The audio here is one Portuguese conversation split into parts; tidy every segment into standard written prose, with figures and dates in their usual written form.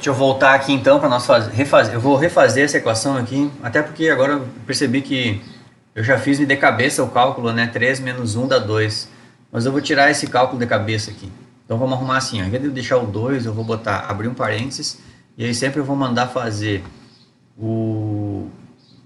Deixa eu voltar aqui então para nós refazer. Eu vou refazer essa equação aqui, até porque agora eu percebi que eu já fiz de cabeça o cálculo, né? 3 menos 1 dá 2. Mas eu vou tirar esse cálculo de cabeça aqui. Então vamos arrumar assim, ó. Em vez de eu deixar o 2, eu vou abrir um parênteses, e aí sempre eu vou mandar fazer o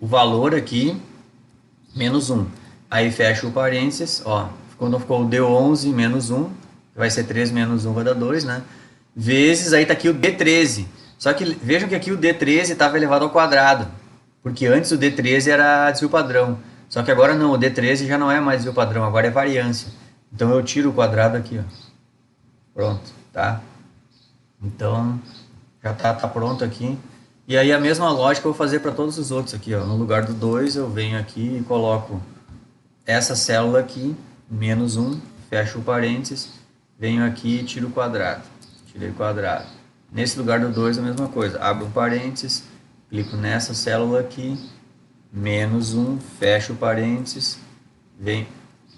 valor aqui, menos 1. Aí fecha o parênteses, ó. Quando ficou o D11 menos 1, vai ser 3 menos 1 vai dar 2, né? Vezes, aí tá aqui o D13. Só que vejam que aqui o D13 estava elevado ao quadrado, porque antes o D13 era desvio padrão. Só que agora não, o D13 já não é mais desvio padrão, agora é variância. Então eu tiro o quadrado aqui, ó. Pronto, tá? Então já tá pronto aqui. E aí a mesma lógica eu vou fazer para todos os outros aqui, ó. No lugar do 2 eu venho aqui e coloco essa célula aqui, menos 1, fecho o parênteses, venho aqui e tiro o quadrado. Tirei o quadrado. Nesse lugar do 2 a mesma coisa, abro um parênteses, clico nessa célula aqui, menos 1, fecho o parênteses, venho...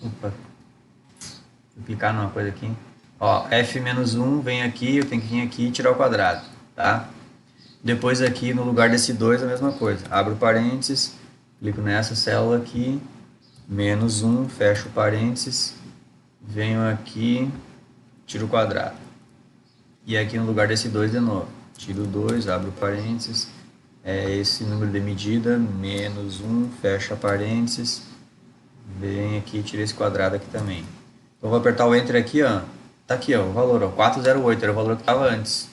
Opa, vou clicar numa coisa aqui. Ó, f menos 1, vem aqui, eu tenho que vir aqui e tirar o quadrado, tá? Depois aqui no lugar desse 2 a mesma coisa, abro parênteses, clico nessa célula aqui, menos 1, fecho parênteses, venho aqui, tiro o quadrado. E aqui no lugar desse 2 de novo, tiro o 2, abro parênteses, é esse número de medida, menos 1, fecha parênteses, vem aqui e tira esse quadrado aqui também. Então vou apertar o Enter aqui, ó, tá aqui ó, o valor, ó, 408, era o valor que estava antes.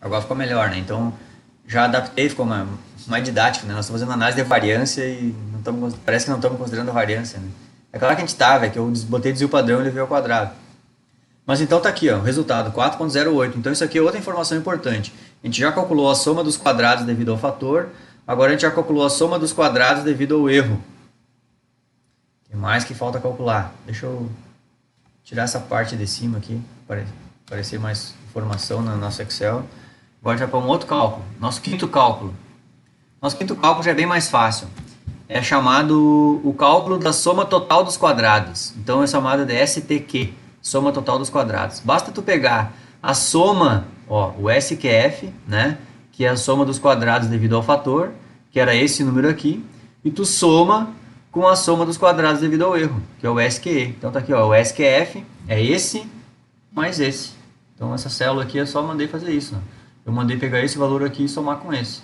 Agora ficou melhor, né? Então já adaptei, ficou mais didático, né? Nós estamos fazendo análise de variância e parece que não estamos considerando a variância, né? É claro que a gente estava, é que eu botei desvio padrão e levei ao quadrado. Mas então tá aqui, ó, o resultado, 4.08. Então isso aqui é outra informação importante. A gente já calculou a soma dos quadrados devido ao fator, agora a gente já calculou a soma dos quadrados devido ao erro. O que mais que falta calcular? Deixa eu tirar essa parte de cima aqui, para aparecer mais informação no nosso Excel. Agora já para um outro cálculo, nosso quinto cálculo. Nosso quinto cálculo já é bem mais fácil. É chamado o cálculo da soma total dos quadrados. Então é chamado de STQ, soma total dos quadrados. Basta tu pegar a soma, ó, o SQF, né, que é a soma dos quadrados devido ao fator, que era esse número aqui, e tu soma com a soma dos quadrados devido ao erro, que é o SQE. Então tá aqui, ó, o SQF é esse mais esse. Então essa célula aqui eu só mandei fazer isso, né? Eu mandei pegar esse valor aqui e somar com esse.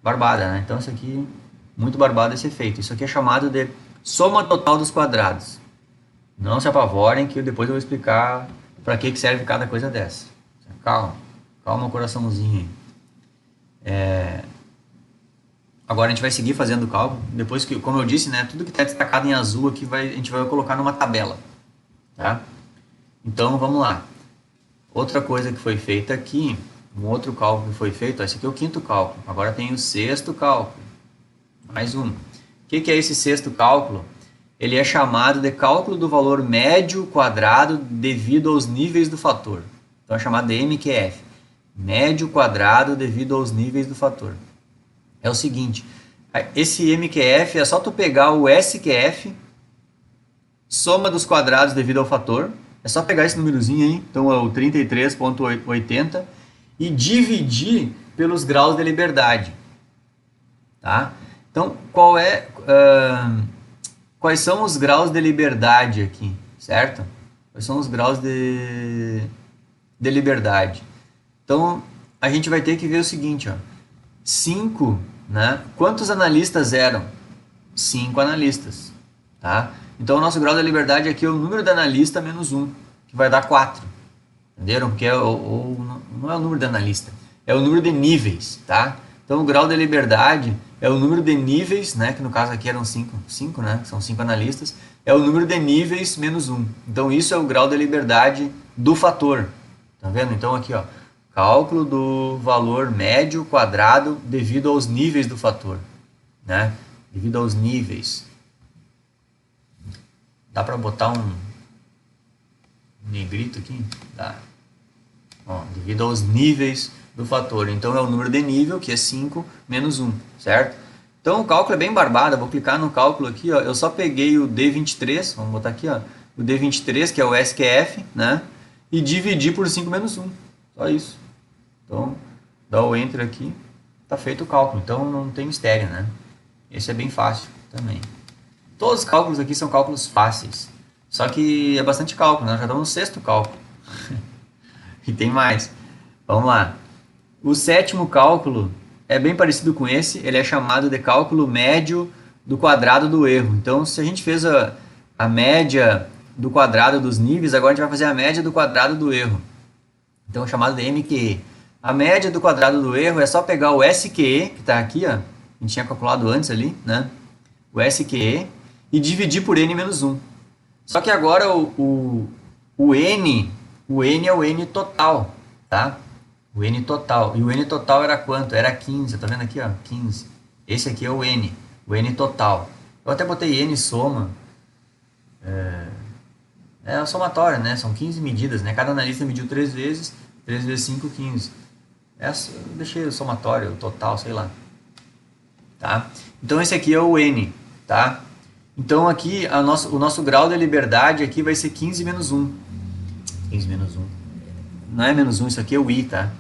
Barbada, né? Então isso aqui, muito barbado esse efeito. Isso aqui é chamado de soma total dos quadrados. Não se apavorem que depois eu vou explicar para que serve cada coisa dessa. Calma, calma o coraçãozinho aí. Agora a gente vai seguir fazendo o cálculo. Depois que, como eu disse, né, tudo que está destacado em azul aqui a gente vai colocar numa tabela. Tá? Então vamos lá. Outra coisa que foi feita aqui, um outro cálculo que foi feito, esse aqui é o quinto cálculo. Agora tem o sexto cálculo. Mais um. O que é esse sexto cálculo? Ele é chamado de cálculo do valor médio quadrado devido aos níveis do fator. Então é chamado de MQF. Médio quadrado devido aos níveis do fator. É o seguinte, esse MQF é só tu pegar o SQF, soma dos quadrados devido ao fator, é só pegar esse númerozinho aí, então é o 33,80, e dividir pelos graus de liberdade. Tá? Então, quais são os graus de liberdade aqui, certo? Quais são os graus de liberdade? Então, a gente vai ter que ver o seguinte, ó. 5, né? Quantos analistas eram? 5 analistas, tá? Então, o nosso grau de liberdade aqui é o número de analista menos 1, que vai dar 4. Entenderam? Porque não é o número de analista, é o número de níveis, tá? Então, o grau de liberdade é o número de níveis, né? Que no caso aqui eram 5, né? São 5 analistas. É o número de níveis menos 1. Então, isso é o grau de liberdade do fator. Tá vendo? Então, aqui, ó. Cálculo do valor médio quadrado devido aos níveis do fator, né? Devido aos níveis. Dá para botar um negrito aqui? Dá. Ó, devido aos níveis do fator. Então é o número de nível, que é 5 menos 1, certo? Então o cálculo é bem barbado. Eu vou clicar no cálculo aqui, ó. Eu só peguei o D23, vamos botar aqui, ó. O D23, que é o SQF, né? E dividi por 5 menos 1. Só isso. Então, dá o Enter aqui, tá feito o cálculo. Então não tem mistério, né? Esse é bem fácil também. Todos os cálculos aqui são cálculos fáceis. Só que é bastante cálculo, né? Já estamos no sexto cálculo. E tem mais. Vamos lá. O sétimo cálculo é bem parecido com esse. Ele é chamado de cálculo médio do quadrado do erro. Então, se a gente fez a média do quadrado dos níveis, agora a gente vai fazer a média do quadrado do erro. Então, é chamado de MQE. A média do quadrado do erro é só pegar o SQE, que está aqui, ó. A gente tinha calculado antes ali, né? O SQE, e dividir por N menos 1. Só que agora o N é o N total, tá? O N total. E o N total era quanto? Era 15, tá vendo aqui, ó? 15. Esse aqui é o N total. Eu até botei N soma. É a somatória, né? São 15 medidas, né? Cada analista mediu 3 vezes. 3 vezes 5, 15. Essa, eu deixei o somatório, o total, sei lá. Tá? Então esse aqui é o N, tá? Então aqui o nosso grau de liberdade aqui vai ser 15 menos 1. 15 menos 1. Não é menos 1, isso aqui é o I, tá?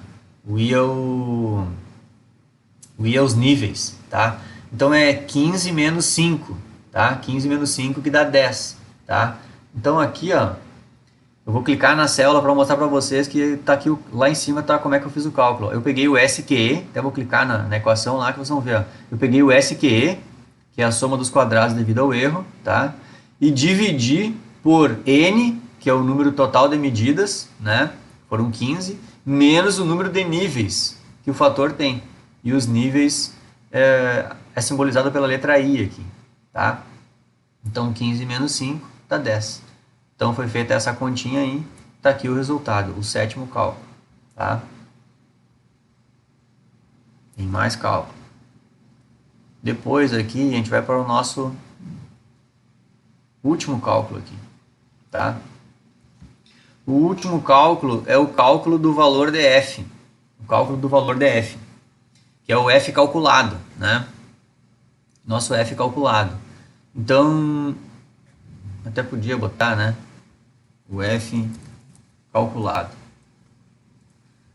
O I é os níveis, tá? Então é 15 menos 5, tá? 15 menos 5 que dá 10, tá? Então aqui, ó, eu vou clicar na célula para mostrar para vocês que tá aqui lá em cima, tá como é que eu fiz o cálculo. Eu peguei o SQE, até vou clicar na equação lá que vocês vão ver, ó. Eu peguei o SQE, que é a soma dos quadrados devido ao erro, tá? E dividi por N, que é o número total de medidas, né? Foram 15, menos o número de níveis que o fator tem. E os níveis é simbolizado pela letra I aqui, tá? Então 15 menos 5 dá 10. Então foi feita essa continha aí, tá aqui o resultado, o sétimo cálculo, tá? Tem mais cálculo. Depois aqui a gente vai para o nosso último cálculo aqui, tá? O último cálculo é o cálculo do valor de f, o cálculo do valor de f, que é o f calculado, né? Nosso f calculado. Então, até podia botar, né? O f calculado.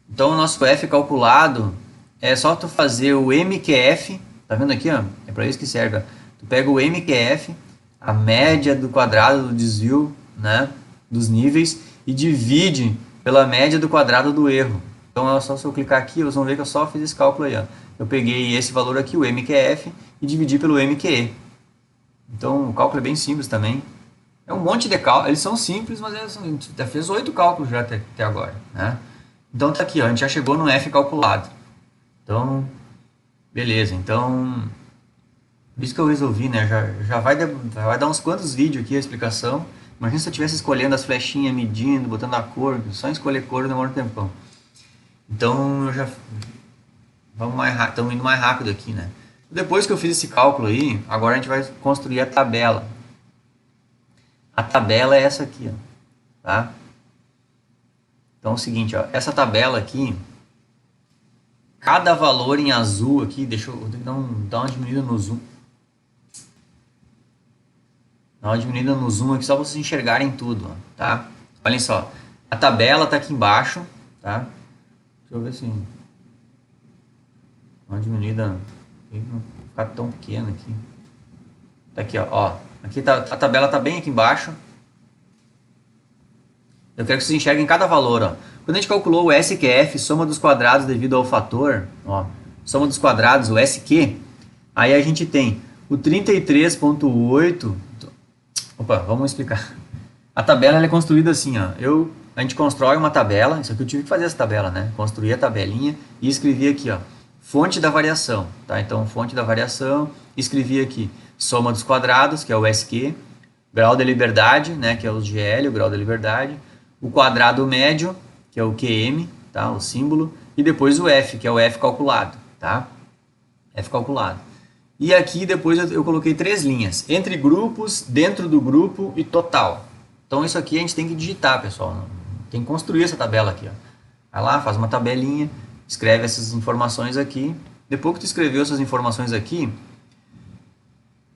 Então, o nosso f calculado é só tu fazer o MQF, tá vendo aqui, ó? É para isso que serve, ó. Tu pega o MQF, a média do quadrado do desvio, né? Dos níveis, e divide pela média do quadrado do erro. Então, é só se eu clicar aqui, vocês vão ver que eu só fiz esse cálculo aí, ó. Eu peguei esse valor aqui, o MQF, e dividi pelo MQE. Então, o cálculo é bem simples também. É um monte de cálculos, eles são simples, mas a gente já fez 8 cálculos já até agora, né? Então, tá aqui, ó, a gente já chegou no F calculado. Então, beleza. Então, por isso que eu resolvi, né? Já vai dar uns quantos vídeos aqui a explicação. Imagina se eu estivesse escolhendo as flechinhas, medindo, botando a cor. Só em escolher cor demora um tempão. Então, estamos indo mais rápido aqui, né? Depois que eu fiz esse cálculo aí, agora a gente vai construir a tabela. A tabela é essa aqui, ó, tá? Então é o seguinte, ó, essa tabela aqui, cada valor em azul aqui, deixa eu dar uma diminuída no zoom. Dá uma diminuída no zoom aqui só para vocês enxergarem tudo, ó, tá? Olhem só, a tabela tá aqui embaixo, tá? Deixa eu ver se... Uma diminuída, não ficar tão pequena aqui. Tá aqui, ó. Aqui tá, a tabela tá bem aqui embaixo. Eu quero que vocês enxerguem cada valor, ó. Quando a gente calculou o SQF, soma dos quadrados devido ao fator, ó, soma dos quadrados, o SQ, aí a gente tem o 33,8. Opa, vamos explicar. A tabela ela é construída assim, ó. A gente constrói uma tabela, isso aqui eu tive que fazer essa tabela, né? Construir a tabelinha e escrevi aqui, ó, fonte da variação, tá? Então, fonte da variação, escrevi aqui soma dos quadrados, que é o SQ, grau de liberdade, né, que é o GL, o grau de liberdade, o quadrado médio, que é o QM, tá, o símbolo, e depois o F, que é o F calculado, tá? F calculado. E aqui depois eu coloquei 3 linhas, entre grupos, dentro do grupo e total. Então isso aqui a gente tem que digitar, pessoal, tem que construir essa tabela aqui, ó. Vai lá, faz uma tabelinha, escreve essas informações aqui. Depois que tu escreveu essas informações aqui,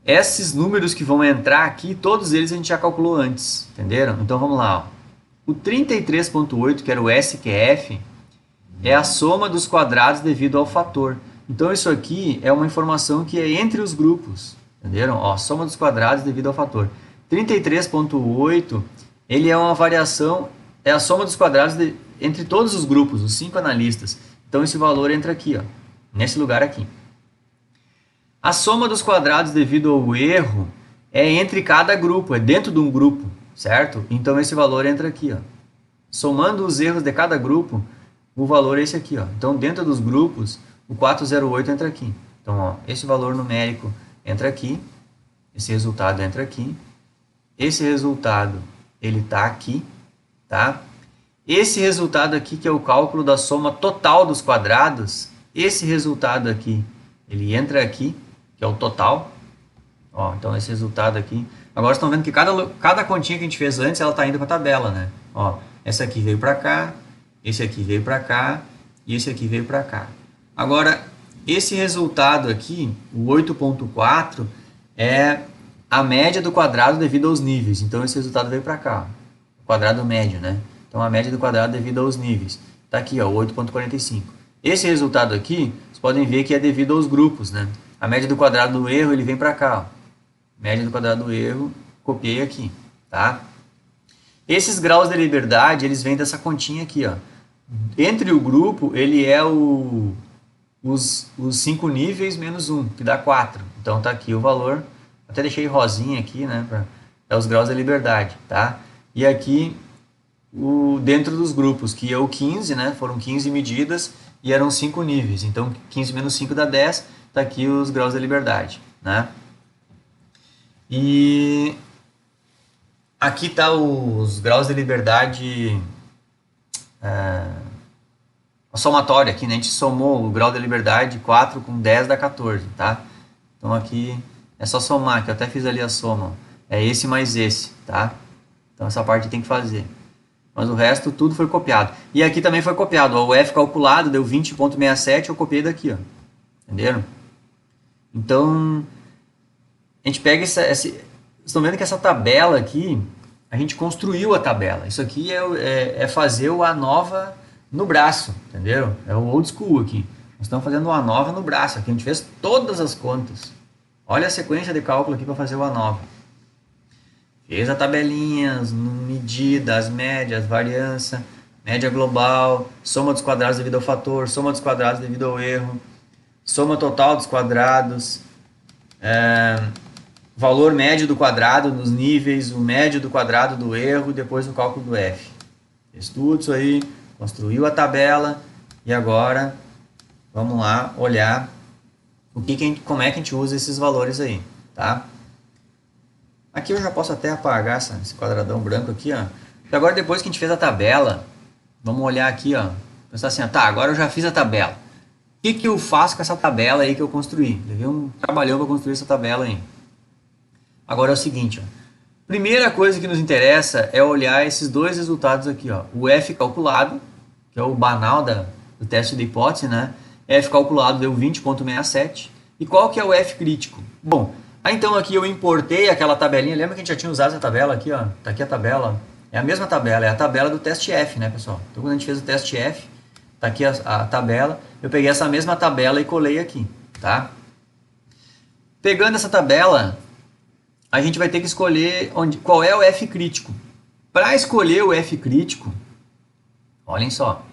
esses números que vão entrar aqui, todos eles a gente já calculou antes, entenderam? Então vamos lá, ó. O 33,8, que era o SQF, é a soma dos quadrados devido ao fator. Então isso aqui é uma informação que é entre os grupos, entenderam? Ó, soma dos quadrados devido ao fator. 33.8, ele é uma variação, é a soma dos quadrados entre todos os grupos, os 5 analistas. Então esse valor entra aqui, ó, nesse lugar aqui. A soma dos quadrados devido ao erro é entre cada grupo, é dentro de um grupo, certo? Então esse valor entra aqui, ó. Somando os erros de cada grupo, o valor é esse aqui, ó. Então dentro dos grupos, o 408 entra aqui. Então, ó, esse valor numérico entra aqui, esse resultado entra aqui, esse resultado ele está aqui, tá? Esse resultado aqui, que é o cálculo da soma total dos quadrados, esse resultado aqui, ele entra aqui, que é o total. Ó, então esse resultado aqui. Agora vocês estão vendo que cada continha que a gente fez antes, ela está indo para a tabela, né? Ó, essa aqui veio para cá, esse aqui veio para cá, e esse aqui veio para cá. Agora, esse resultado aqui, o 8.4, é a média do quadrado devido aos níveis. Então esse resultado veio para cá, ó, o quadrado médio, né? Então a média do quadrado devido aos níveis. Está aqui, ó, 8.45. Esse resultado aqui, vocês podem ver que é devido aos grupos, né? A média do quadrado do erro, ele vem para cá, ó. Média do quadrado do erro, copiei aqui, tá? Esses graus de liberdade, eles vêm dessa continha aqui, ó. Entre o grupo, ele é os 5 níveis menos 1, que dá 4. Então tá aqui o valor, até deixei rosinha aqui, né? É os graus de liberdade, tá? E aqui, dentro dos grupos, que é o 15, né? Foram 15 medidas e eram 5 níveis. Então 15 menos 5 dá 10, tá aqui os graus de liberdade, né? E aqui tá os graus de liberdade, a somatória aqui, né? A gente somou o grau de liberdade 4 com 10 dá 14, tá? Então aqui é só somar, que eu até fiz ali a soma. É esse mais esse, tá? Então essa parte tem que fazer. Mas o resto tudo foi copiado. E aqui também foi copiado. Ó, o F calculado deu 20.67, eu copiei daqui, ó. Entenderam? Então, a gente pega vocês estão vendo que essa tabela aqui, a gente construiu a tabela. Isso aqui é fazer o ANOVA no braço, entenderam? É o old school aqui. Nós estamos fazendo o ANOVA no braço. Aqui a gente fez todas as contas. Olha a sequência de cálculo aqui para fazer o ANOVA. Fez as tabelinhas, medidas, médias, variância, média global, soma dos quadrados devido ao fator, soma dos quadrados devido ao erro, soma total dos quadrados, valor médio do quadrado nos níveis, o médio do quadrado do erro, depois o cálculo do F. Fez tudo isso aí, construiu a tabela e agora vamos lá olhar como é que a gente usa esses valores aí, tá? Aqui eu já posso até apagar esse quadradão branco aqui, ó. E agora depois que a gente fez a tabela, vamos olhar aqui, ó. Pensar assim, ó, tá, agora eu já fiz a tabela. O que eu faço com essa tabela aí que eu construí? Levei um trabalhão para construir essa tabela aí. Agora é o seguinte, ó. Primeira coisa que nos interessa é olhar esses dois resultados aqui, ó. O F calculado, que é o banal do teste de hipótese, né? F calculado deu 20.67. E qual que é o F crítico? Bom, então aqui eu importei aquela tabelinha. Lembra que a gente já tinha usado essa tabela aqui, ó? Tá aqui a tabela, ó. É a mesma tabela, é a tabela do teste F, né, pessoal? Então quando a gente fez o teste F, tá aqui a tabela. Eu peguei essa mesma tabela e colei aqui, tá? Pegando essa tabela, a gente vai ter que escolher qual é o F crítico. Para escolher o F crítico, olhem só.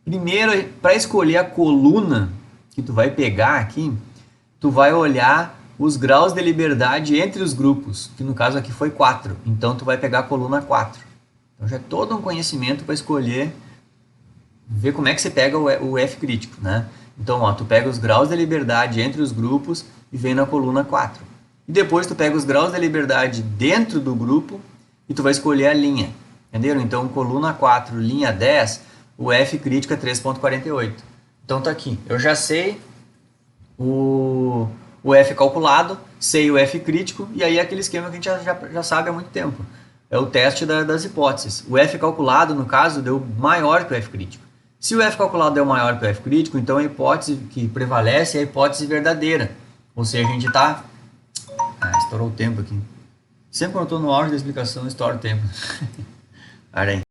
Primeiro, para escolher a coluna que tu vai pegar aqui, tu vai olhar os graus de liberdade entre os grupos, que no caso aqui foi 4. Então tu vai pegar a coluna 4. Então já é todo um conhecimento para escolher, ver como é que você pega o F crítico, né? Então, ó, tu pega os graus de liberdade entre os grupos e vem na coluna 4. E depois tu pega os graus de liberdade dentro do grupo e tu vai escolher a linha. Entenderam? Então, coluna 4, linha 10, o F crítico é 3.48. Então tá aqui. Eu já sei o F calculado, sei o F crítico, e aí é aquele esquema que a gente já sabe há muito tempo. É o teste das hipóteses. O F calculado, no caso, deu maior que o F crítico. Se o F calculado deu maior que o F crítico, então a hipótese que prevalece é a hipótese verdadeira. Ou seja, a gente está... estourou o tempo aqui. Sempre quando eu estou no auge da explicação, estoura o tempo. Olha aí.